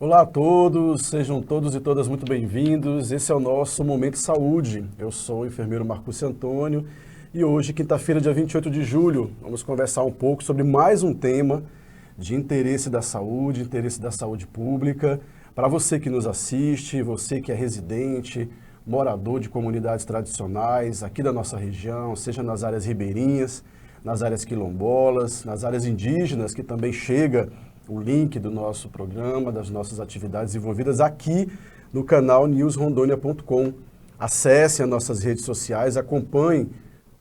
Olá a todos, sejam todos e todas muito bem-vindos. Esse é o nosso Momento Saúde. Eu sou o enfermeiro Marcúcio Antônio e hoje, quinta-feira, dia 28 de julho, vamos conversar um pouco sobre mais um tema de interesse da saúde pública. Para você que nos assiste, você que é residente, morador de comunidades tradicionais aqui da nossa região, seja nas áreas ribeirinhas, nas áreas quilombolas, nas áreas indígenas, que também chega o link do nosso programa, das nossas atividades envolvidas aqui no canal newsrondonia.com. Acesse as nossas redes sociais, acompanhe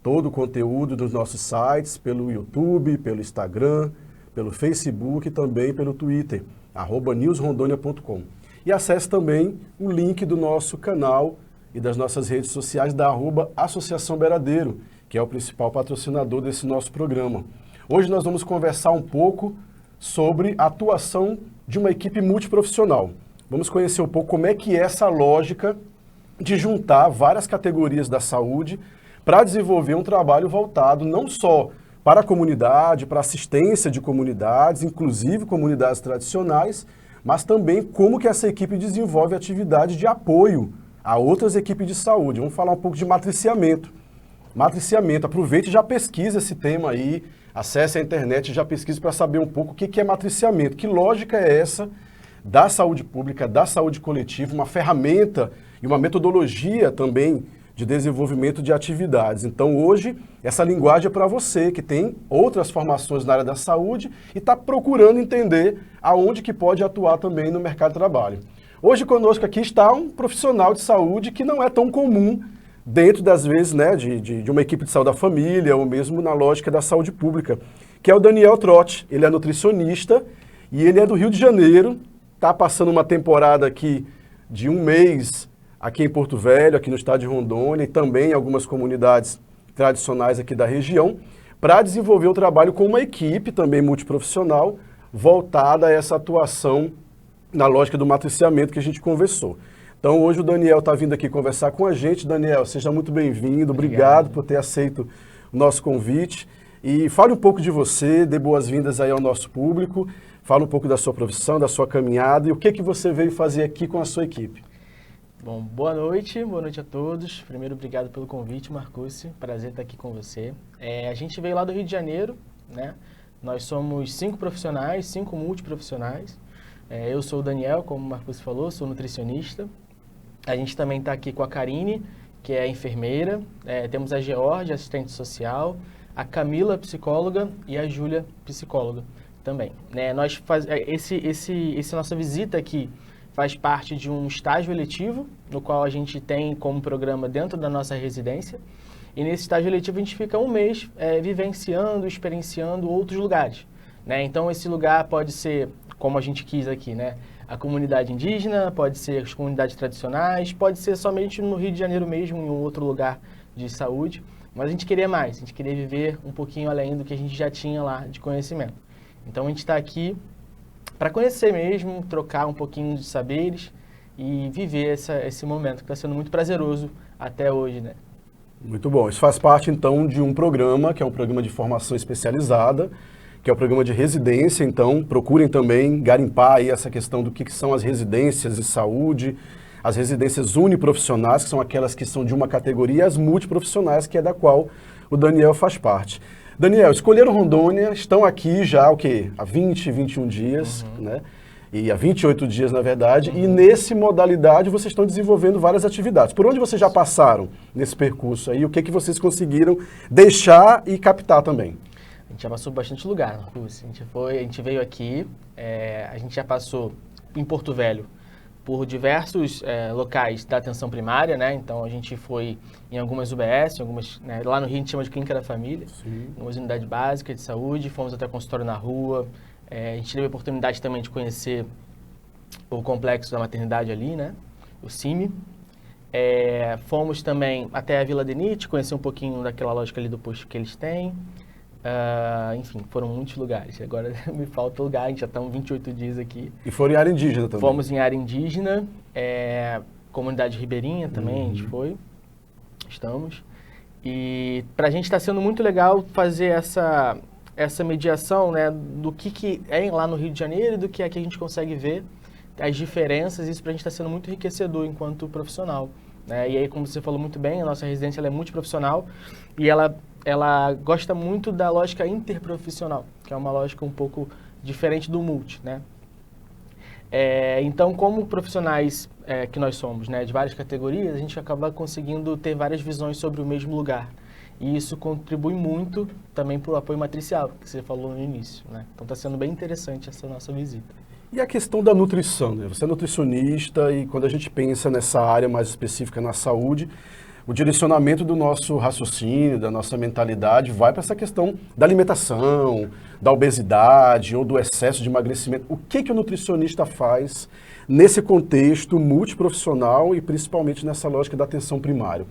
todo o conteúdo dos nossos sites pelo YouTube, pelo Instagram, pelo Facebook e também pelo Twitter, @newsrondonia.com. E acesse também o link do nosso canal e das nossas redes sociais da @Associação Beradeiro, que é o principal patrocinador desse nosso programa. Hoje nós vamos conversar um pouco sobre a atuação de uma equipe multiprofissional. Vamos conhecer um pouco como é que é essa lógica de juntar várias categorias da saúde para desenvolver um trabalho voltado não só para a comunidade, para assistência de comunidades, inclusive comunidades tradicionais, mas também como que essa equipe desenvolve atividade de apoio a outras equipes de saúde. Vamos falar um pouco de matriciamento. Matriciamento, aproveite e já pesquisa esse tema aí, acesse a internet e já pesquise para saber um pouco o que é matriciamento, que lógica é essa da saúde pública, da saúde coletiva, uma ferramenta e uma metodologia também de desenvolvimento de atividades. Então hoje, essa linguagem é para você que tem outras formações na área da saúde e está procurando entender aonde que pode atuar também no mercado de trabalho. Hoje conosco aqui está um profissional de saúde que não é tão comum dentro das vezes, né, de uma equipe de saúde da família ou mesmo na lógica da saúde pública, que é o Daniel Trotti. Ele é nutricionista e ele é do Rio de Janeiro, está passando uma temporada aqui de um mês aqui em Porto Velho, aqui no estado de Rondônia e também em algumas comunidades tradicionais aqui da região, para desenvolver um trabalho com uma equipe também multiprofissional voltada a essa atuação na lógica do matriciamento que a gente conversou. Então hoje o Daniel está vindo aqui conversar com a gente. Daniel, seja muito bem-vindo, obrigado por ter aceito o nosso convite. E fale um pouco de você, dê boas-vindas aí ao nosso público, fale um pouco da sua profissão, da sua caminhada e o que você veio fazer aqui com a sua equipe. Bom, boa noite a todos. Primeiro, obrigado pelo convite, Marcúcio, prazer estar aqui com você. A gente veio lá do Rio de Janeiro, né? Nós somos 5 profissionais, 5 multiprofissionais. Eu sou o Daniel, como o Marcúcio falou, sou nutricionista. A gente também está aqui com a Karine, que é enfermeira, temos a Georgia, assistente social, a Camila, psicóloga, e a Júlia, psicóloga também. Essa nossa visita aqui faz parte de um estágio eletivo, no qual a gente tem como programa dentro da nossa residência, e nesse estágio eletivo a gente fica um mês vivenciando, experienciando outros lugares, né? Então esse lugar pode ser, como a gente quis aqui, né? A comunidade indígena, pode ser as comunidades tradicionais, pode ser somente no Rio de Janeiro mesmo, em um outro lugar de saúde, mas a gente queria mais, a gente queria viver um pouquinho além do que a gente já tinha lá de conhecimento. Então a gente está aqui para conhecer mesmo, trocar um pouquinho de saberes e viver esse momento que está sendo muito prazeroso até hoje, né? Muito bom, isso faz parte então de um programa, que é um programa de formação especializada, que é o programa de residência. Então procurem também garimpar aí essa questão do que são as residências de saúde, as residências uniprofissionais, que são aquelas que são de uma categoria, e as multiprofissionais, que é da qual o Daniel faz parte. Daniel, escolheram Rondônia, estão aqui já, há 20, 21 dias, né? E há 28 dias, na verdade, e nesse modalidade vocês estão desenvolvendo várias atividades. Por onde vocês já passaram nesse percurso aí? O que vocês conseguiram deixar e captar também? A gente já passou bastante lugar, Marcos. A gente veio aqui, a gente já passou em Porto Velho por diversos locais da atenção primária, né? Então a gente foi em algumas UBS, né? Lá no Rio a gente chama de Clínica da Família, algumas unidades básicas de saúde, fomos até consultório na rua, a gente teve a oportunidade também de conhecer o complexo da maternidade ali, né? O CIMI. Fomos também até a Vila Denite, conhecer um pouquinho daquela lógica ali do posto que eles têm. Enfim, foram muitos lugares. Agora me falta lugar, a gente já está 28 dias aqui. E foram em área indígena também? Fomos em área indígena, comunidade ribeirinha também, a gente foi, estamos. E para a gente está sendo muito legal fazer essa mediação, né, do que é lá no Rio de Janeiro e do que é que a gente consegue ver as diferenças, isso para a gente está sendo muito enriquecedor enquanto profissional. Né? E aí, como você falou muito bem, a nossa residência ela é multiprofissional e ela gosta muito da lógica interprofissional, que é uma lógica um pouco diferente do multi, né? Então, como profissionais que nós somos, né, de várias categorias, a gente acaba conseguindo ter várias visões sobre o mesmo lugar. E isso contribui muito também para o apoio matricial, que você falou no início, né? Então, está sendo bem interessante essa nossa visita. E a questão da nutrição, né? Você é nutricionista e quando a gente pensa nessa área mais específica na saúde, o direcionamento do nosso raciocínio, da nossa mentalidade vai para essa questão da alimentação, da obesidade ou do excesso de emagrecimento. O que o nutricionista faz nesse contexto multiprofissional e principalmente nessa lógica da atenção primária?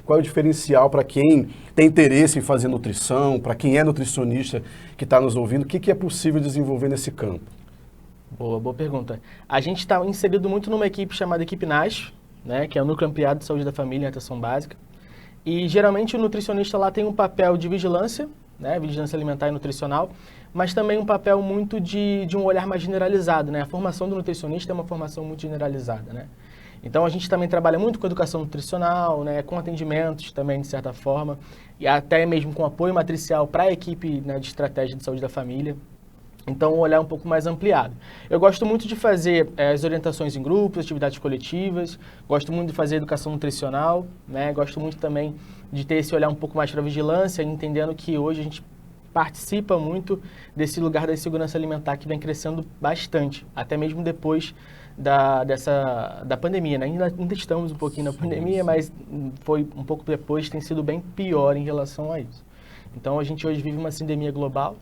Qual é o diferencial para quem tem interesse em fazer nutrição, para quem é nutricionista que está nos ouvindo, o que é possível desenvolver nesse campo? Boa pergunta. A gente está inserido muito numa equipe chamada Equipe NASH, né, que é o Núcleo Ampliado de Saúde da Família e Atenção Básica. E geralmente o nutricionista lá tem um papel de vigilância, né, vigilância alimentar e nutricional, mas também um papel muito de um olhar mais generalizado, né? A formação do nutricionista é uma formação muito generalizada, né? Então a gente também trabalha muito com educação nutricional, né, com atendimentos também de certa forma, e até mesmo com apoio matricial para a equipe, né, de estratégia de saúde da família. Então, um olhar um pouco mais ampliado. Eu gosto muito de fazer as orientações em grupos, atividades coletivas, gosto muito de fazer educação nutricional, né? Gosto muito também de ter esse olhar um pouco mais para a vigilância, entendendo que hoje a gente participa muito desse lugar da segurança alimentar que vem crescendo bastante, até mesmo depois da pandemia, né? Ainda estamos um pouquinho na pandemia, mas foi um pouco depois, tem sido bem pior em relação a isso. Então, a gente hoje vive uma sindemia global,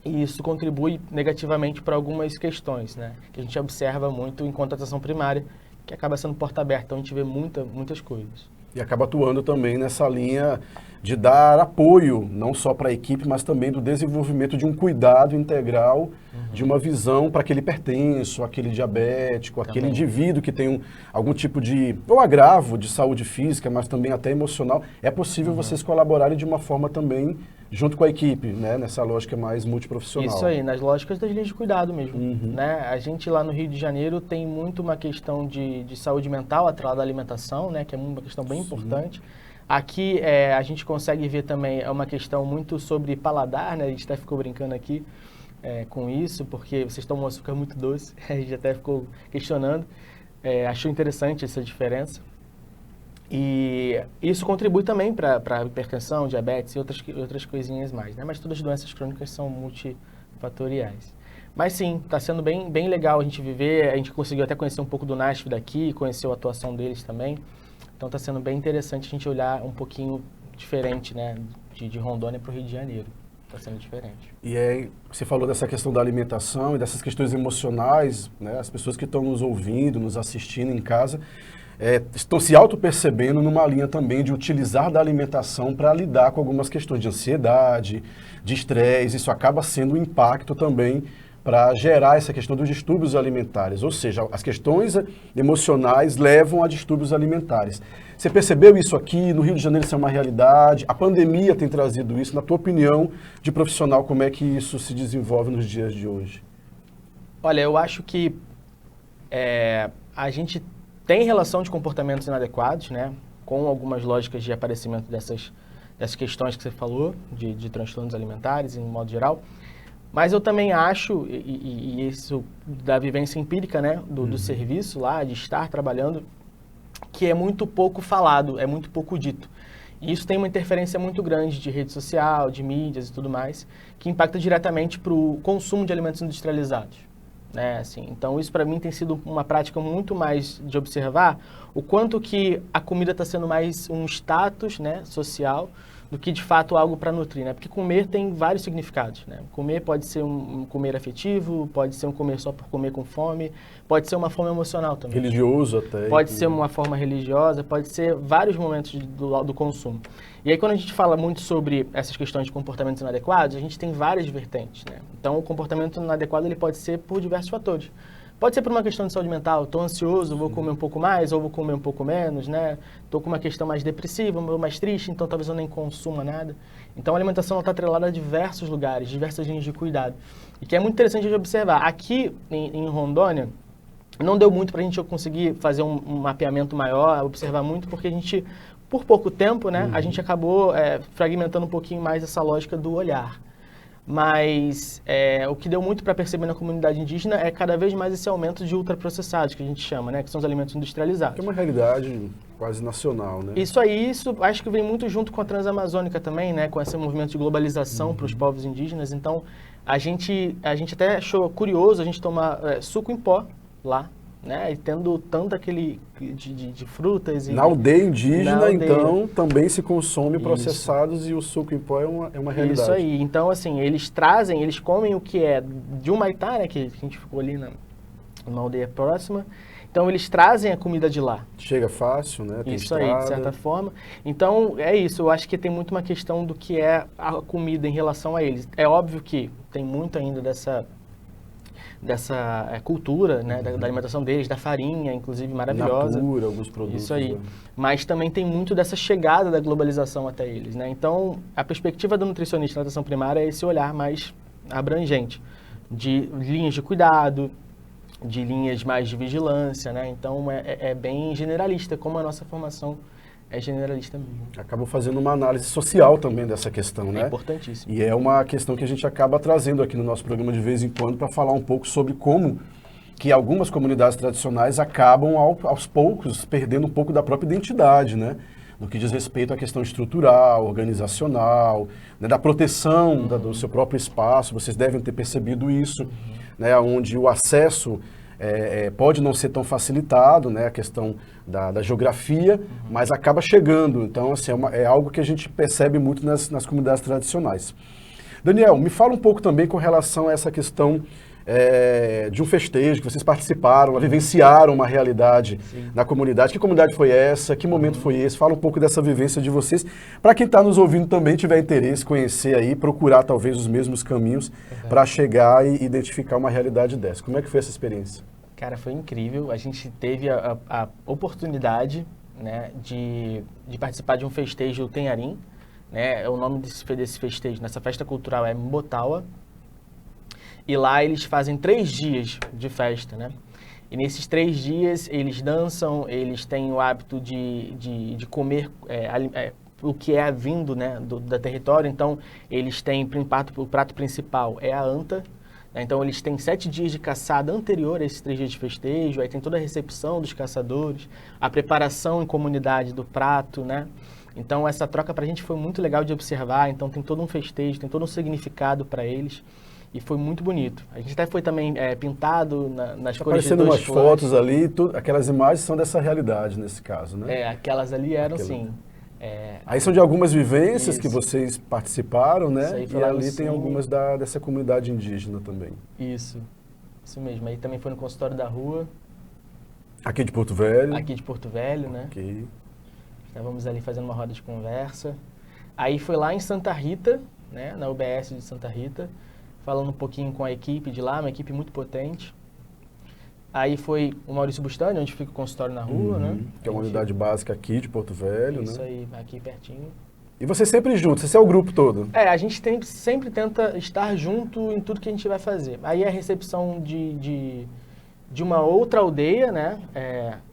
e isso contribui negativamente para algumas questões, né? Que a gente observa muito enquanto atenção primária, que acaba sendo porta aberta, então a gente vê muitas coisas. E acaba atuando também nessa linha de dar apoio, não só para a equipe, mas também do desenvolvimento de um cuidado integral, de uma visão para aquele hipertenso, aquele diabético, aquele indivíduo que tem algum tipo de, ou agravo de saúde física, mas também até emocional. É possível vocês colaborarem de uma forma também junto com a equipe, né? Nessa lógica mais multiprofissional. Isso aí, nas lógicas das linhas de cuidado mesmo. Né? A gente lá no Rio de Janeiro tem muito uma questão de saúde mental atrelada à alimentação, né? Que é uma questão bem importante. Aqui a gente consegue ver também uma questão muito sobre paladar, né? A gente até ficou brincando aqui com isso, porque vocês tomam um açúcar muito doce, a gente até ficou questionando. Achou interessante essa diferença. E isso contribui também para hipertensão, diabetes e outras coisinhas mais, né? Mas todas as doenças crônicas são multifatoriais. Mas sim, está sendo bem legal a gente viver, a gente conseguiu até conhecer um pouco do NASF daqui, conhecer a atuação deles também. Então está sendo bem interessante a gente olhar um pouquinho diferente, né? De Rondônia para o Rio de Janeiro. Está sendo diferente. E aí, você falou dessa questão da alimentação e dessas questões emocionais, né? As pessoas que estão nos ouvindo, nos assistindo em casa, estão se auto-percebendo numa linha também de utilizar da alimentação para lidar com algumas questões de ansiedade, de estresse. Isso acaba sendo um impacto também para gerar essa questão dos distúrbios alimentares. Ou seja, as questões emocionais levam a distúrbios alimentares. Você percebeu isso aqui? No Rio de Janeiro isso é uma realidade? A pandemia tem trazido isso? Na tua opinião de profissional, como é que isso se desenvolve nos dias de hoje? Olha, eu acho que a gente tem relação de comportamentos inadequados, né, com algumas lógicas de aparecimento dessas questões que você falou, de transtornos alimentares, em modo geral. Mas eu também acho, e isso da vivência empírica, né, do serviço lá, de estar trabalhando, que é muito pouco falado, é muito pouco dito. E isso tem uma interferência muito grande de rede social, de mídias e tudo mais, que impacta diretamente para o consumo de alimentos industrializados. Né, assim, então isso para mim tem sido uma prática muito mais de observar o quanto que a comida está sendo mais um status, né, social do que de fato algo para nutrir, né? Porque comer tem vários significados, né? Comer pode ser um comer afetivo, pode ser um comer só por comer com fome, pode ser uma fome emocional também. Religioso até. Pode ser uma forma religiosa, pode ser vários momentos do consumo. E aí quando a gente fala muito sobre essas questões de comportamentos inadequados, a gente tem várias vertentes, né? Então o comportamento inadequado ele pode ser por diversos fatores. Pode ser por uma questão de saúde mental, estou ansioso, vou comer um pouco mais, ou vou comer um pouco menos, né? Estou com uma questão mais depressiva, mais triste, então talvez eu nem consuma nada. Então a alimentação está atrelada a diversos lugares, diversas linhas de cuidado. E que é muito interessante de observar. Aqui em Rondônia, Não deu muito para a gente conseguir fazer um mapeamento maior, observar muito, porque a gente, por pouco tempo, né, a gente acabou fragmentando um pouquinho mais essa lógica do olhar. Mas o que deu muito para perceber na comunidade indígena é cada vez mais esse aumento de ultraprocessados, que a gente chama, né, que são os alimentos industrializados. Que é uma realidade quase nacional, né? Isso aí, isso acho que vem muito junto com a Transamazônica também, né, com esse movimento de globalização para os povos indígenas. Então, a gente até achou curioso a gente tomar suco em pó lá, né, e tendo tanto aquele de frutas. Na aldeia indígena, na aldeia. então, também se consome processados e o suco em pó é uma realidade. Isso aí. Então, assim, eles comem o que é de Humaitá, né, que a gente ficou ali numa aldeia próxima. Então, eles trazem a comida de lá. Chega fácil, né? Tem isso estrada. aí, de certa forma. Então, é isso. Eu acho que tem muito uma questão do que é a comida em relação a eles. É óbvio que tem muito ainda dessa cultura, né, da alimentação deles, da farinha, inclusive, maravilhosa. Natura, alguns produtos. Isso aí. Né? Mas também tem muito dessa chegada da globalização até eles, né? Então, a perspectiva do nutricionista na atenção primária é esse olhar mais abrangente, de linhas de cuidado, de linhas mais de vigilância, né? Então, é bem generalista, como a nossa formação é generalista mesmo. Acabou fazendo uma análise social também dessa questão, né? É importantíssimo. E é uma questão que a gente acaba trazendo aqui no nosso programa de vez em quando para falar um pouco sobre como que algumas comunidades tradicionais acabam aos poucos perdendo um pouco da própria identidade, né? No que diz respeito à questão estrutural, organizacional, né? Da proteção do seu próprio espaço. Vocês devem ter percebido isso, né? Onde o acesso pode não ser tão facilitado, né, a questão da geografia, mas acaba chegando. Então, assim, é algo que a gente percebe muito nas comunidades tradicionais. Daniel, me fala um pouco também com relação a essa questão de um festejo que vocês participaram, vivenciaram uma realidade na comunidade. Que comunidade foi essa? Que momento foi esse? Fala um pouco dessa vivência de vocês, para quem está nos ouvindo também tiver interesse, conhecer aí, procurar talvez os mesmos caminhos para chegar e identificar uma realidade dessa. Como é que foi essa experiência? Cara, foi incrível. A gente teve a oportunidade, né, de participar de um festejo Tenharim, né? O nome desse festejo, nessa festa cultural, é Mbotawa. E lá eles fazem 3 dias de festa, né? E nesses 3 dias eles dançam, eles têm o hábito de comer o que é vindo, né, do território. Então, eles têm, o prato principal é a anta. Né? Então, eles têm 7 dias de caçada anterior a esses 3 dias de festejo. Aí tem toda a recepção dos caçadores, a preparação em comunidade do prato, né? Então, essa troca pra gente foi muito legal de observar. Então, tem todo um festejo, tem todo um significado para eles. E foi muito bonito. A gente até foi também pintado nas cores de aparecendo umas flores. fotos ali, aquelas imagens são dessa realidade nesse caso, né? Aquelas ali eram, sim. Aí são de algumas vivências Isso. que vocês participaram, né? Isso aí foi E lá no ali tem Cine. algumas dessa comunidade indígena também. Isso mesmo. Aí também foi no consultório da rua, Aqui de Porto Velho. aqui de Porto Velho, né? Ok. Estávamos ali fazendo uma roda de conversa. Aí foi lá em Santa Rita, né? Na UBS de Santa Rita, falando um pouquinho com a equipe de lá, uma equipe muito potente. Aí foi o Maurício Bustani, onde fica o consultório na rua, né? Que é uma unidade básica aqui de Porto Velho, Isso né? aí, aqui pertinho. E vocês sempre juntos, esse é o grupo todo? A gente sempre tenta estar junto em tudo que a gente vai fazer. Aí é a recepção de uma outra aldeia, né?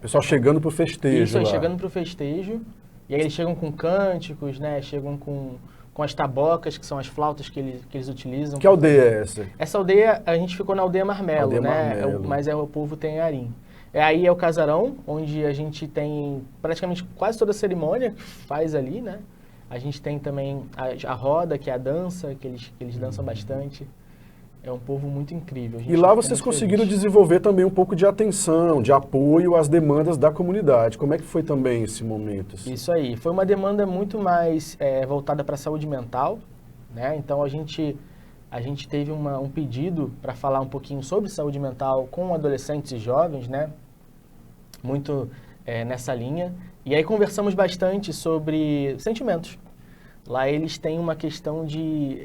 Pessoal chegando pro festejo Isso aí, lá. chegando pro festejo. E aí eles chegam com cânticos, né? Chegam com as tabocas, que são as flautas que eles utilizam. Que aldeia é essa? Essa aldeia, a gente ficou na aldeia Marmelo, Aldeia né? Marmelo. Mas o povo Tenharim. Aí é o casarão, onde a gente tem praticamente quase toda a cerimônia que faz ali, né? A gente tem também a roda, que é a dança, que eles dançam bastante. É um povo muito incrível. A gente E lá fica vocês muito conseguiram feliz. desenvolver também um pouco de atenção, de apoio às demandas da comunidade. Como é que foi também esse momento? Assim? Isso aí. Foi uma demanda muito mais voltada para a saúde mental, né? Então a gente teve um pedido para falar um pouquinho sobre saúde mental com adolescentes e jovens, né? Muito nessa linha. E aí conversamos bastante sobre sentimentos. Lá eles têm uma questão de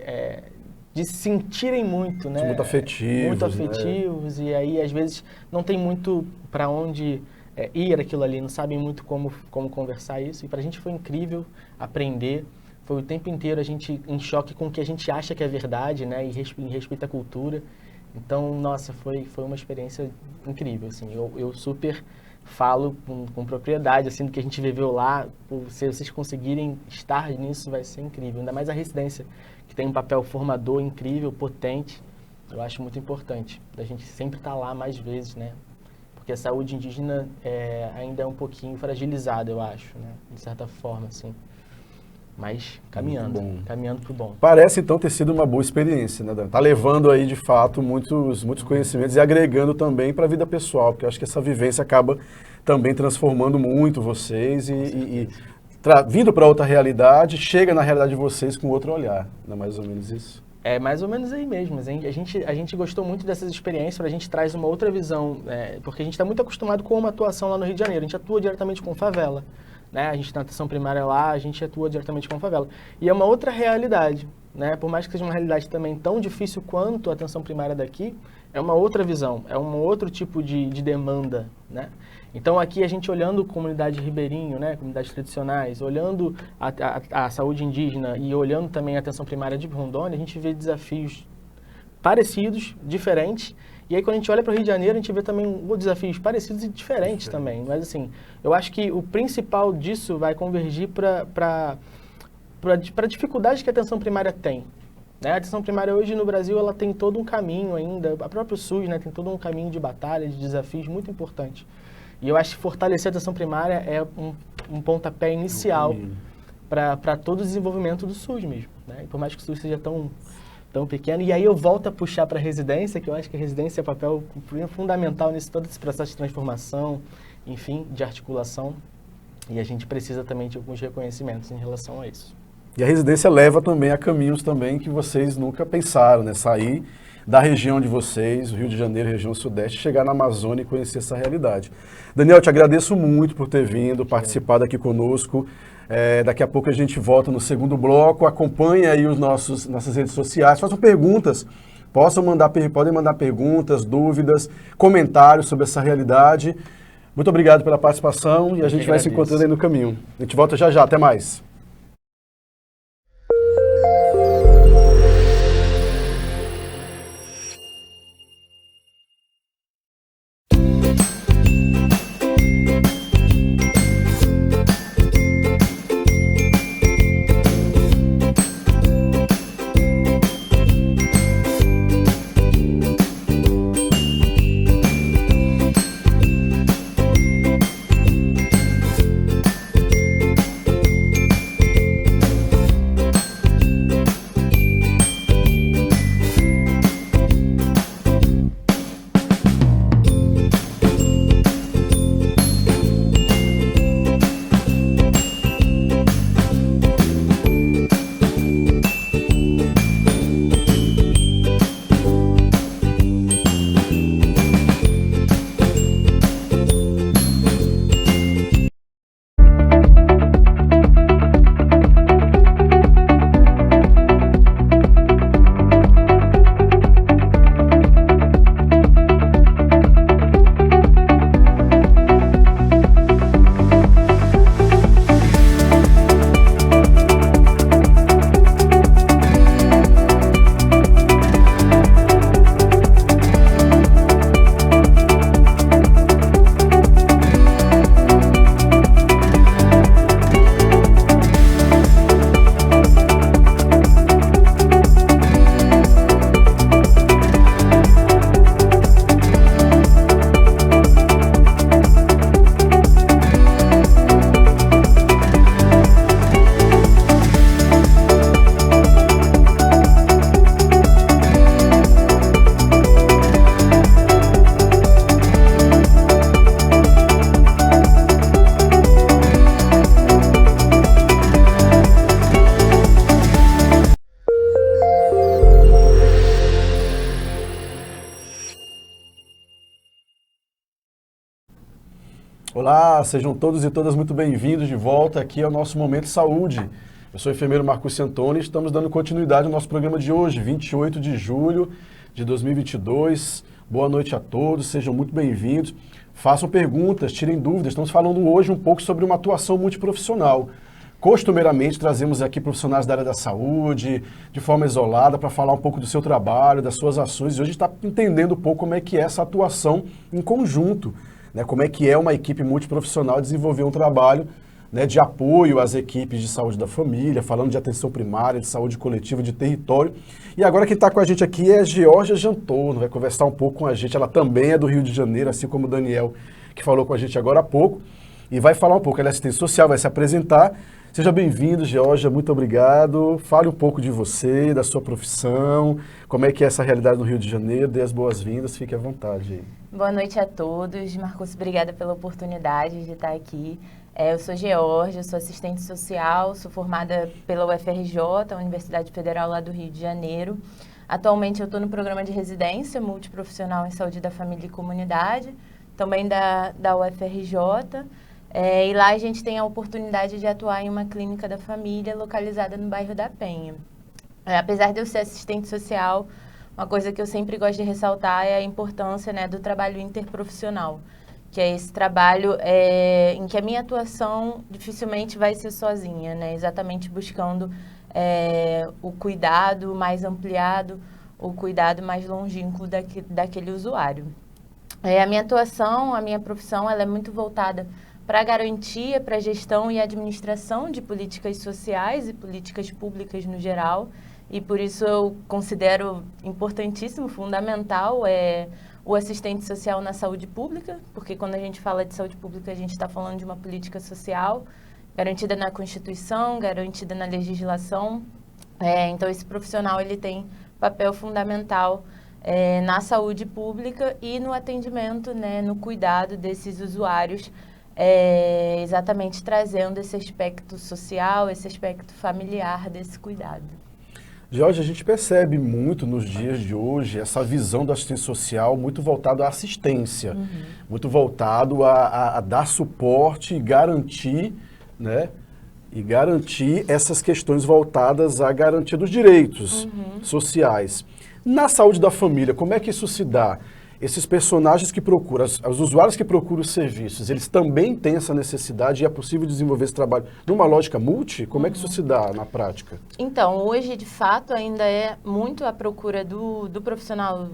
se sentirem muito, né? Muito afetivos, Muito afetivos, e aí às vezes não tem muito para onde ir aquilo ali, não sabem muito como conversar isso. E para a gente foi incrível aprender. Foi o tempo inteiro a gente em choque com o que a gente acha que é verdade, né? E em respeito à cultura. Então, nossa, foi uma experiência incrível, assim. Eu super falo com propriedade, assim, do que a gente viveu lá. Se vocês conseguirem estar nisso, vai ser incrível. Ainda mais a residência, que tem um papel formador incrível, potente. Eu acho muito importante. A gente sempre estar lá mais vezes, né? Porque a saúde indígena ainda é um pouquinho fragilizada, eu acho, né? De certa forma, assim. Mas caminhando pro bom. Parece, então, ter sido uma boa experiência, né, Dan? Tá levando aí, de fato, muitos conhecimentos e agregando também para a vida pessoal, porque eu acho que essa vivência acaba também transformando muito vocês e vindo para outra realidade, chega na realidade de vocês com outro olhar, não é mais ou menos isso? É mais ou menos aí mesmo. A gente gostou muito dessas experiências, a gente traz uma outra visão, porque a gente está muito acostumado com uma atuação lá no Rio de Janeiro, a gente atua diretamente com favela. Né? A gente na atenção primária lá, a gente atua diretamente com a favela. E é uma outra realidade, né? Por mais que seja uma realidade também tão difícil quanto a atenção primária daqui, é uma outra visão, é um outro tipo de demanda, né? Então aqui a gente olhando comunidade ribeirinho, né? Comunidades tradicionais, olhando a saúde indígena e olhando também a atenção primária de Rondônia, a gente vê desafios parecidos, diferentes. E aí, quando a gente olha para o Rio de Janeiro, a gente vê também desafios parecidos e diferentes também. Mas, assim, eu acho que o principal disso vai convergir para a dificuldade que a atenção primária tem. Né? A atenção primária hoje no Brasil, ela tem todo um caminho ainda, a própria SUS, né, tem todo um caminho de batalha, de desafios muito importante. E eu acho que fortalecer a atenção primária é um pontapé inicial para todo o desenvolvimento do SUS mesmo. Né? E por mais que o SUS seja tão pequeno. E aí eu volto a puxar para a residência, que eu acho que a residência é um papel fundamental nesse todo esse processo de transformação, enfim, de articulação. E a gente precisa também de alguns reconhecimentos em relação a isso. E a residência leva também a caminhos também que vocês nunca pensaram, né? Sair da região de vocês, o Rio de Janeiro, região sudeste, chegar na Amazônia e conhecer essa realidade. Daniel, te agradeço muito por ter vindo, participado aqui conosco. Daqui a pouco a gente volta no segundo bloco, acompanha aí nossas redes sociais, façam perguntas, podem mandar perguntas, dúvidas, comentários sobre essa realidade. Muito obrigado pela participação e a gente vai se encontrando aí no caminho. A gente volta já, até mais. Olá, sejam todos e todas muito bem-vindos de volta aqui ao nosso Momento Saúde. Eu sou o enfermeiro Marcúcio Antônio e estamos dando continuidade ao nosso programa de hoje, 28 de julho de 2022. Boa noite a todos, sejam muito bem-vindos. Façam perguntas, tirem dúvidas. Estamos falando hoje um pouco sobre uma atuação multiprofissional. Costumeiramente, trazemos aqui profissionais da área da saúde, de forma isolada, para falar um pouco do seu trabalho, das suas ações. E hoje a gente está entendendo um pouco como é que é essa atuação em conjunto, né? Como é que é uma equipe multiprofissional desenvolver um trabalho, né, de apoio às equipes de saúde da família, falando de atenção primária, de saúde coletiva, de território. E agora quem está com a gente aqui é a Georgia Jantono, vai conversar um pouco com a gente. Ela também é do Rio de Janeiro, assim como o Daniel, que falou com a gente agora há pouco, e vai falar um pouco. Ela é assistente social, vai se apresentar. Seja bem-vindo, Georgia, muito obrigado. Fale um pouco de você, da sua profissão, como é que é essa realidade no Rio de Janeiro, dê as boas-vindas, fique à vontade. Boa noite a todos. Marcos, obrigada pela oportunidade de estar aqui. Eu sou Georgia, sou assistente social, sou formada pela UFRJ, a Universidade Federal lá do Rio de Janeiro. Atualmente eu estou no programa de residência multiprofissional em saúde da família e comunidade, também da UFRJ. E lá a gente tem a oportunidade de atuar em uma clínica da família localizada no bairro da Penha. Apesar de eu ser assistente social, uma coisa que eu sempre gosto de ressaltar é a importância, né, do trabalho interprofissional, que é esse trabalho em que a minha atuação dificilmente vai ser sozinha, né? Exatamente buscando o cuidado mais ampliado, o cuidado mais longínquo daquele usuário. A minha atuação, a minha profissão, ela é muito voltada para a garantia, para a gestão e administração de políticas sociais e políticas públicas no geral, e por isso eu considero importantíssimo, fundamental, o assistente social na saúde pública, porque quando a gente fala de saúde pública, a gente está falando de uma política social garantida na Constituição, garantida na legislação. Então, esse profissional ele tem papel fundamental na saúde pública e no atendimento, né, no cuidado desses usuários, exatamente trazendo esse aspecto social, esse aspecto familiar desse cuidado. Jorge, a gente percebe muito nos dias de hoje essa visão do assistente social muito voltado à assistência, muito voltado a dar suporte e garantir, né, e garantir essas questões voltadas à garantia dos direitos sociais. Na saúde da família, como é que isso se dá? Esses personagens que procuram, os usuários que procuram os serviços, eles também têm essa necessidade e é possível desenvolver esse trabalho numa lógica multi? Como é que isso se dá na prática? Então, hoje, de fato, ainda é muito a procura do profissional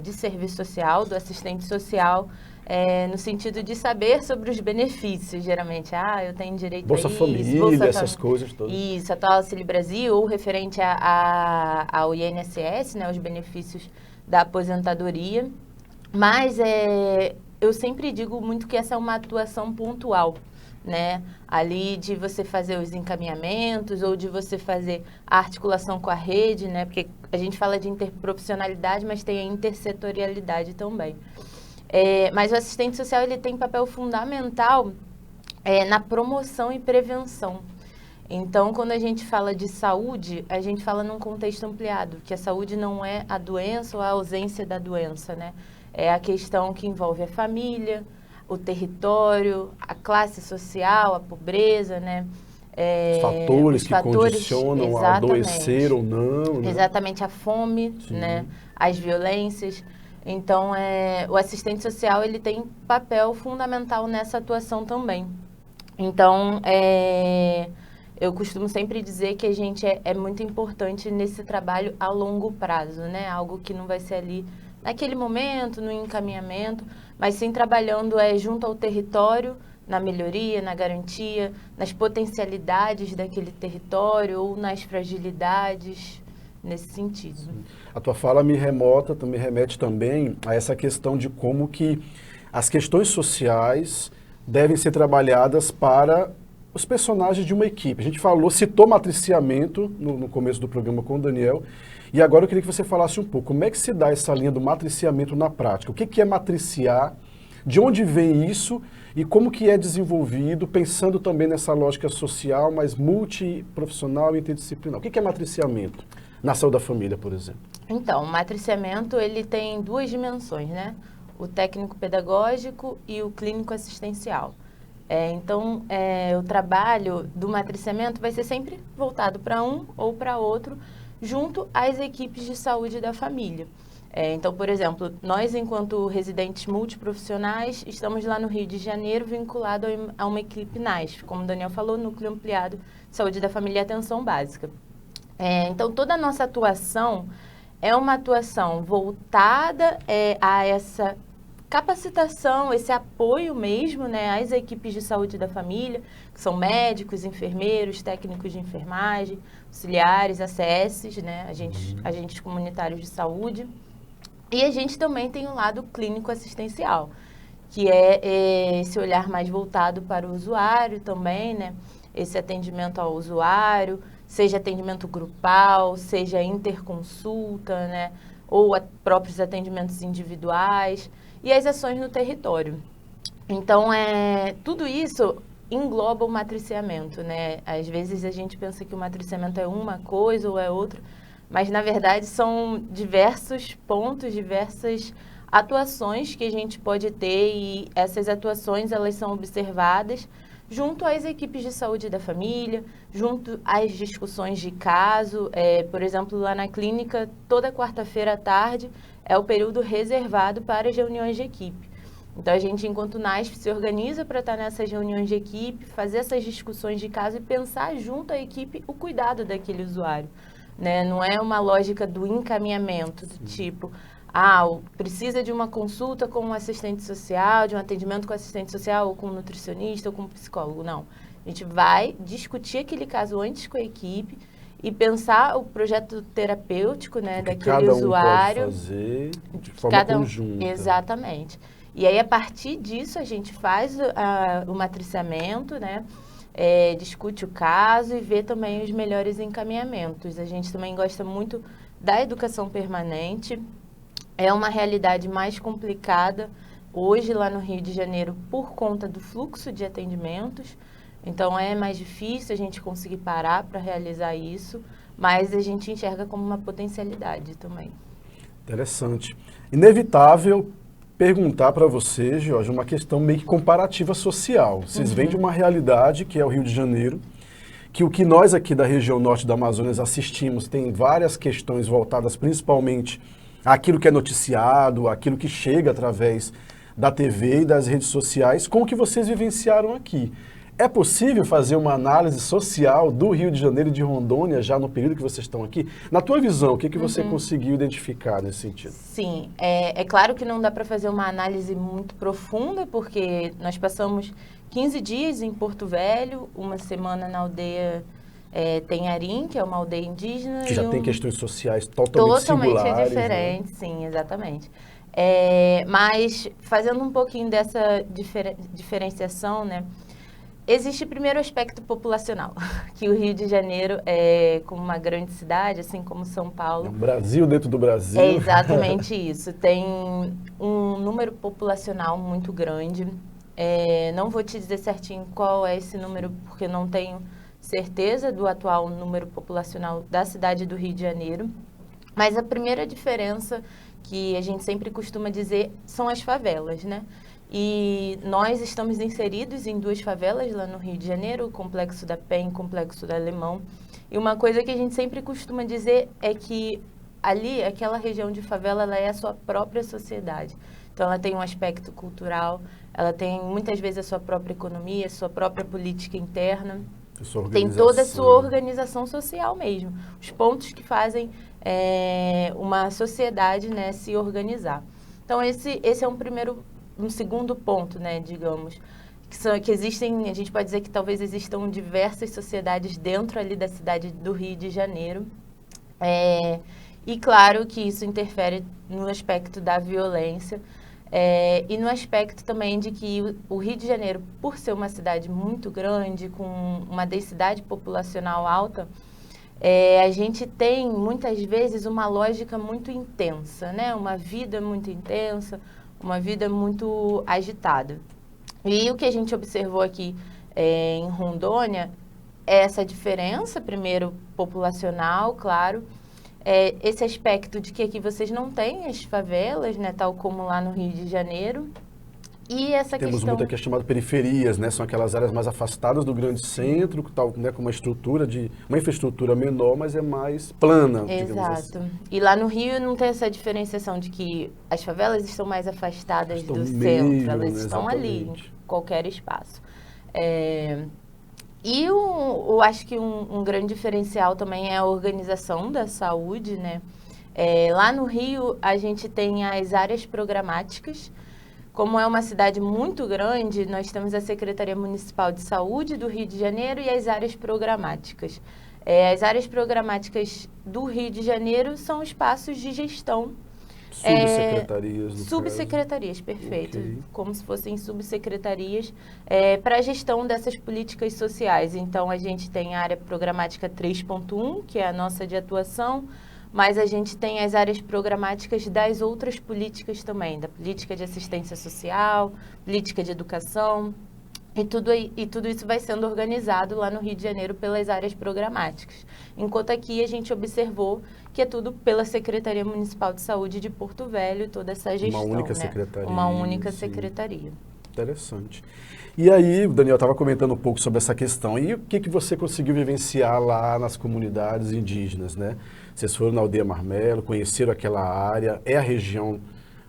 de serviço social, do assistente social, no sentido de saber sobre os benefícios, geralmente. Eu tenho direito Bolsa a isso, Família, essas coisas todas. Isso, atual Auxílio Brasil, ou referente ao INSS, né, os benefícios da aposentadoria. Mas eu sempre digo muito que essa é uma atuação pontual, né? Ali de você fazer os encaminhamentos ou de você fazer a articulação com a rede, né? Porque a gente fala de interprofissionalidade, mas tem a intersetorialidade também. Mas o assistente social ele tem papel fundamental na promoção e prevenção. Então, quando a gente fala de saúde, a gente fala num contexto ampliado, que a saúde não é a doença ou a ausência da doença, né? É a questão que envolve a família, o território, a classe social, a pobreza, né? Os fatores que condicionam a adoecer ou não. Né? Exatamente, a fome, né? As violências. Então, o assistente social ele tem papel fundamental nessa atuação também. Então, eu costumo sempre dizer que a gente é muito importante nesse trabalho a longo prazo, né? Algo que não vai ser ali naquele momento, no encaminhamento, mas sim trabalhando junto ao território, na melhoria, na garantia, nas potencialidades daquele território ou nas fragilidades, nesse sentido. Sim. A tua fala me remete também a essa questão de como que as questões sociais devem ser trabalhadas para os personagens de uma equipe. A gente citou matriciamento no começo do programa com o Daniel, e agora eu queria que você falasse um pouco, como é que se dá essa linha do matriciamento na prática? O que é matriciar? De onde vem isso? E como que é desenvolvido, pensando também nessa lógica social, mas multiprofissional e interdisciplinar? O que é matriciamento na saúde da família, por exemplo? Então, o matriciamento ele tem duas dimensões, né? O técnico pedagógico e o clínico assistencial. Então, o trabalho do matriciamento vai ser sempre voltado para um ou para outro, junto às equipes de saúde da família. Então, por exemplo, nós, enquanto residentes multiprofissionais, estamos lá no Rio de Janeiro vinculados a uma equipe NASF, como o Daniel falou, Núcleo Ampliado de Saúde da Família e Atenção Básica. Então, toda a nossa atuação é uma atuação voltada a essa capacitação, esse apoio mesmo, né, às equipes de saúde da família, que são médicos, enfermeiros, técnicos de enfermagem, auxiliares, ACS, né, agentes comunitários de saúde. E a gente também tem um lado clínico assistencial, que é esse olhar mais voltado para o usuário também, né, esse atendimento ao usuário, seja atendimento grupal, seja interconsulta, né, ou próprios atendimentos individuais, e as ações no território. Então, tudo isso engloba o matriciamento, né? Às vezes a gente pensa que o matriciamento é uma coisa ou é outra, mas na verdade são diversos pontos, diversas atuações que a gente pode ter, e essas atuações elas são observadas junto às equipes de saúde da família, junto às discussões de caso. Por exemplo, lá na clínica, toda quarta-feira à tarde é o período reservado para as reuniões de equipe. Então, a gente, enquanto NASF, se organiza para estar nessas reuniões de equipe, fazer essas discussões de caso e pensar junto à equipe o cuidado daquele usuário, né? Não é uma lógica do encaminhamento, do tipo, precisa de uma consulta com um assistente social, de um atendimento com assistente social, ou com um nutricionista, ou com um psicólogo. Não. A gente vai discutir aquele caso antes com a equipe e pensar o projeto terapêutico, né, daquele usuário. Pode fazer de forma conjunta. Exatamente. E aí, a partir disso, a gente faz o matriciamento, né, discute o caso e vê também os melhores encaminhamentos. A gente também gosta muito da educação permanente. É uma realidade mais complicada hoje lá no Rio de Janeiro por conta do fluxo de atendimentos. Então, é mais difícil a gente conseguir parar para realizar isso, mas a gente enxerga como uma potencialidade também. Interessante. Inevitável perguntar para você, Jorge, uma questão meio que comparativa social. Vocês vêm de uma realidade que é o Rio de Janeiro, que o que nós aqui da região norte da Amazonas assistimos tem várias questões voltadas principalmente àquilo que é noticiado, àquilo que chega através da TV e das redes sociais, com o que vocês vivenciaram aqui. É possível fazer uma análise social do Rio de Janeiro e de Rondônia já no período que vocês estão aqui? Na tua visão, o que você conseguiu identificar nesse sentido? Sim, é claro que não dá para fazer uma análise muito profunda, porque nós passamos 15 dias em Porto Velho, uma semana na aldeia Tenharim, que é uma aldeia indígena. Que já tem questões sociais totalmente singulares, diferentes, né? Sim, exatamente. Mas fazendo um pouquinho dessa diferenciação, né? Existe primeiro o aspecto populacional, que o Rio de Janeiro é como uma grande cidade, assim como São Paulo. É um Brasil dentro do Brasil. É exatamente isso. Tem um número populacional muito grande. Não vou te dizer certinho qual é esse número, porque não tenho certeza do atual número populacional da cidade do Rio de Janeiro. Mas a primeira diferença que a gente sempre costuma dizer são as favelas, né? E nós estamos inseridos em 2 favelas lá no Rio de Janeiro, o Complexo da Penha e o Complexo do Alemão. E uma coisa que a gente sempre costuma dizer é que ali, aquela região de favela, ela é a sua própria sociedade. Então, ela tem um aspecto cultural, ela tem muitas vezes a sua própria economia, a sua própria política interna. Tem toda a sua organização social mesmo. Os pontos que fazem uma sociedade, né, se organizar. Então, esse é um segundo ponto, né, digamos, que existem, a gente pode dizer que talvez existam diversas sociedades dentro ali da cidade do Rio de Janeiro. E claro que isso interfere no aspecto da violência e no aspecto também de que o Rio de Janeiro, por ser uma cidade muito grande, com uma densidade populacional alta, a gente tem muitas vezes uma lógica muito intensa, né? Uma vida muito intensa, uma vida muito agitada. E o que a gente observou aqui em Rondônia é essa diferença, primeiro, populacional, claro, esse aspecto de que aqui vocês não têm as favelas, né, tal como lá no Rio de Janeiro, E essa Temos questão... muito aqui chamado periferias, né? São aquelas áreas mais afastadas do grande centro, tal, né? Com uma infraestrutura menor, mas é mais plana, digamos assim. Exato. E lá no Rio não tem essa diferenciação de que as favelas estão mais afastadas Estão do no centro, meio, elas né? estão ali, em Exatamente. qualquer espaço. E eu acho que um grande diferencial também é a organização da saúde, né? Lá no Rio, a gente tem as áreas programáticas. Como é uma cidade muito grande, nós temos a Secretaria Municipal de Saúde do Rio de Janeiro e as áreas programáticas. As áreas programáticas do Rio de Janeiro são espaços de gestão. Subsecretarias, no Subsecretarias, perfeito. Ok. Como se fossem subsecretarias para a gestão dessas políticas sociais. Então, a gente tem a área programática 3.1, que é a nossa de atuação, mas a gente tem as áreas programáticas das outras políticas também, da política de assistência social, política de educação, e tudo isso vai sendo organizado lá no Rio de Janeiro pelas áreas programáticas. Enquanto aqui a gente observou que é tudo pela Secretaria Municipal de Saúde de Porto Velho, toda essa gestão. Uma única né? secretaria. Uma única sim. secretaria. Interessante. E aí, o Daniel estava comentando um pouco sobre essa questão. E o que você conseguiu vivenciar lá nas comunidades indígenas, né? Vocês foram na Aldeia Marmelo, conheceram aquela área, é a região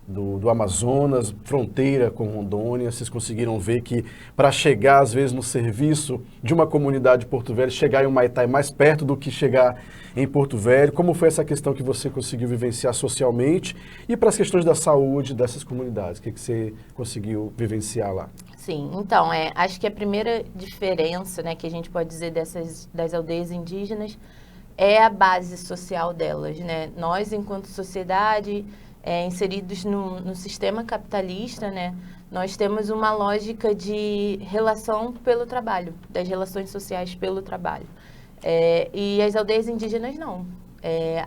do Amazonas, fronteira com Rondônia. Vocês conseguiram ver que para chegar, às vezes, no serviço de uma comunidade de Porto Velho, chegar em Humaitá é mais perto do que chegar em Porto Velho. Como foi essa questão que você conseguiu vivenciar socialmente e para as questões da saúde dessas comunidades? O que você conseguiu vivenciar lá? Sim, então, acho que a primeira diferença, né, que a gente pode dizer das aldeias indígenas é a base social delas, né? Nós, enquanto sociedade, inseridos no sistema capitalista, né, nós temos uma lógica de relação pelo trabalho, das relações sociais pelo trabalho. E as aldeias indígenas não.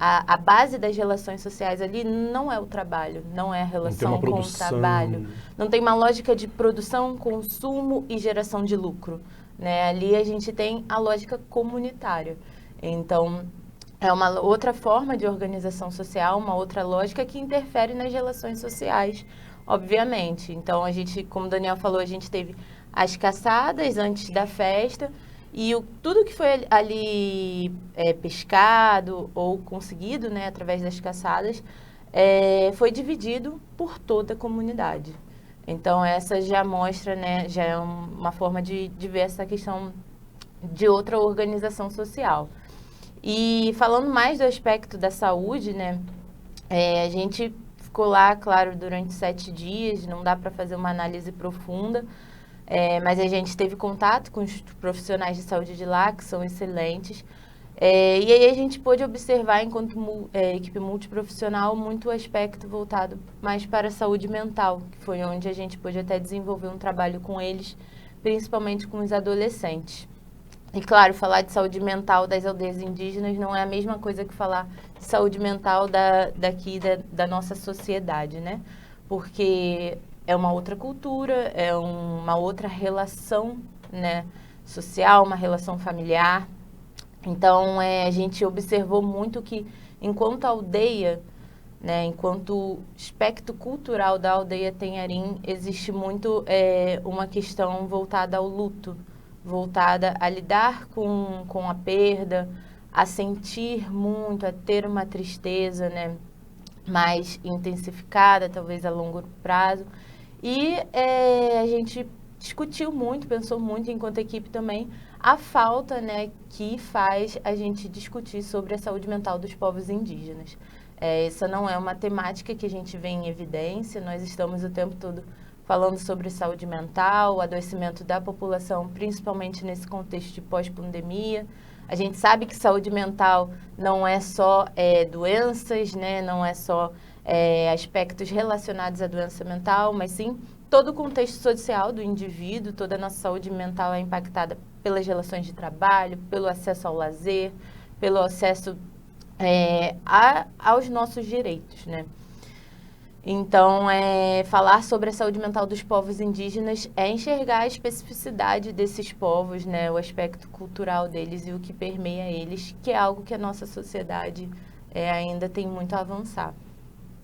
A base das relações sociais ali não é o trabalho, não é a relação com o trabalho. Não tem uma lógica de produção, consumo e geração de lucro, né? Ali a gente tem a lógica comunitária. Então, é uma outra forma de organização social, uma outra lógica que interfere nas relações sociais, obviamente. Então, a gente, como o Daniel falou, a gente teve as caçadas antes da festa e tudo que foi ali pescado ou conseguido, né, através das caçadas, foi dividido por toda a comunidade. Então, essa já mostra, né, já é uma forma de ver essa questão de outra organização social. E falando mais do aspecto da saúde, né, a gente ficou lá, claro, durante 7 dias, não dá para fazer uma análise profunda, mas a gente teve contato com os profissionais de saúde de lá, que são excelentes, e aí a gente pôde observar, enquanto equipe multiprofissional, muito aspecto voltado mais para a saúde mental, que foi onde a gente pôde até desenvolver um trabalho com eles, principalmente com os adolescentes. E, claro, falar de saúde mental das aldeias indígenas não é a mesma coisa que falar de saúde mental da nossa sociedade, né? Porque é uma outra cultura, é uma outra relação, né, social, uma relação familiar. Então, a gente observou muito que, enquanto aldeia, né, enquanto aspecto cultural da aldeia Tenharim, existe muito uma questão voltada ao luto, voltada a lidar com a perda, a sentir muito, a ter uma tristeza, né, mais intensificada, talvez a longo prazo. E a gente discutiu muito, pensou muito enquanto equipe também, a falta, né, que faz a gente discutir sobre a saúde mental dos povos indígenas. Essa não é uma temática que a gente vê em evidência, nós estamos o tempo todo falando sobre saúde mental, o adoecimento da população, principalmente nesse contexto de pós-pandemia. A gente sabe que saúde mental não é só doenças, né? Não é só aspectos relacionados à doença mental, mas sim todo o contexto social do indivíduo, toda a nossa saúde mental é impactada pelas relações de trabalho, pelo acesso ao lazer, pelo acesso aos nossos direitos, né? Então, falar sobre a saúde mental dos povos indígenas é enxergar a especificidade desses povos, né, o aspecto cultural deles e o que permeia eles, que é algo que a nossa sociedade ainda tem muito a avançar.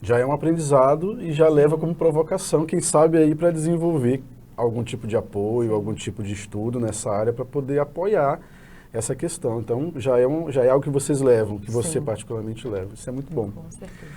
Já é um aprendizado e já leva como provocação, quem sabe aí para desenvolver algum tipo de apoio, algum tipo de estudo nessa área para poder apoiar essa questão. Então, já é algo que vocês levam, que você particularmente leva. Isso é muito bom. Com certeza.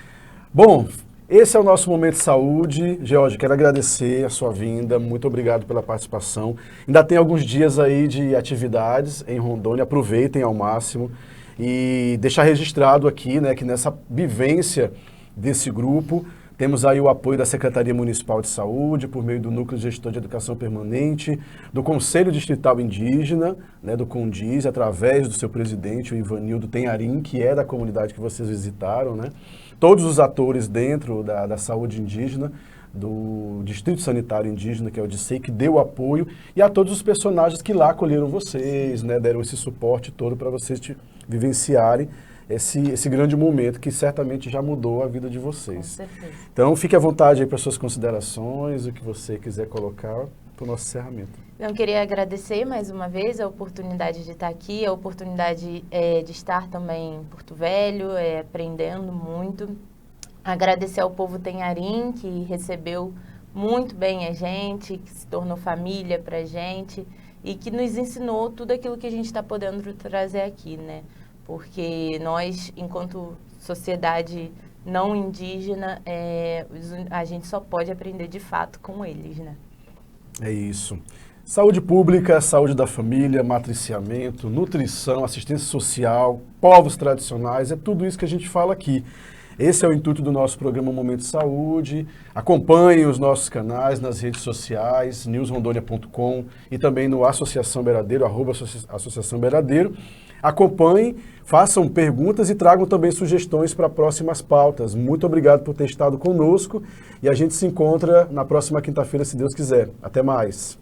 Bom, esse é o nosso Momento Saúde. George, quero agradecer a sua vinda, muito obrigado pela participação. Ainda tem alguns dias aí de atividades em Rondônia, aproveitem ao máximo e deixar registrado aqui, né, que nessa vivência desse grupo, temos aí o apoio da Secretaria Municipal de Saúde, por meio do Núcleo Gestor de Educação Permanente, do Conselho Distrital Indígena, né, do CONDIS, através do seu presidente, o Ivanildo Tenharim, que é da comunidade que vocês visitaram, né? Todos os atores dentro da saúde indígena, do Distrito Sanitário Indígena, que é o DICEI, que deu apoio, e a todos os personagens que lá acolheram vocês, né, deram esse suporte todo para vocês vivenciarem esse grande momento que certamente já mudou a vida de vocês. Com certeza. Então, fique à vontade aí para suas considerações, o que você quiser colocar para o nosso encerramento. Eu queria agradecer mais uma vez a oportunidade de estar aqui, a oportunidade de estar também em Porto Velho, aprendendo muito. Agradecer ao povo Tenharim, que recebeu muito bem a gente, que se tornou família para a gente e que nos ensinou tudo aquilo que a gente está podendo trazer aqui, né? Porque nós, enquanto sociedade não indígena, a gente só pode aprender de fato com eles, né? É isso. Saúde pública, saúde da família, matriciamento, nutrição, assistência social, povos tradicionais, é tudo isso que a gente fala aqui. Esse é o intuito do nosso programa Momento Saúde. Acompanhem os nossos canais nas redes sociais, newsrondonia.com e também no Associação Beradeiro, @Associação Beradeiro. Acompanhem, façam perguntas e tragam também sugestões para próximas pautas. Muito obrigado por ter estado conosco e a gente se encontra na próxima quinta-feira, se Deus quiser. Até mais.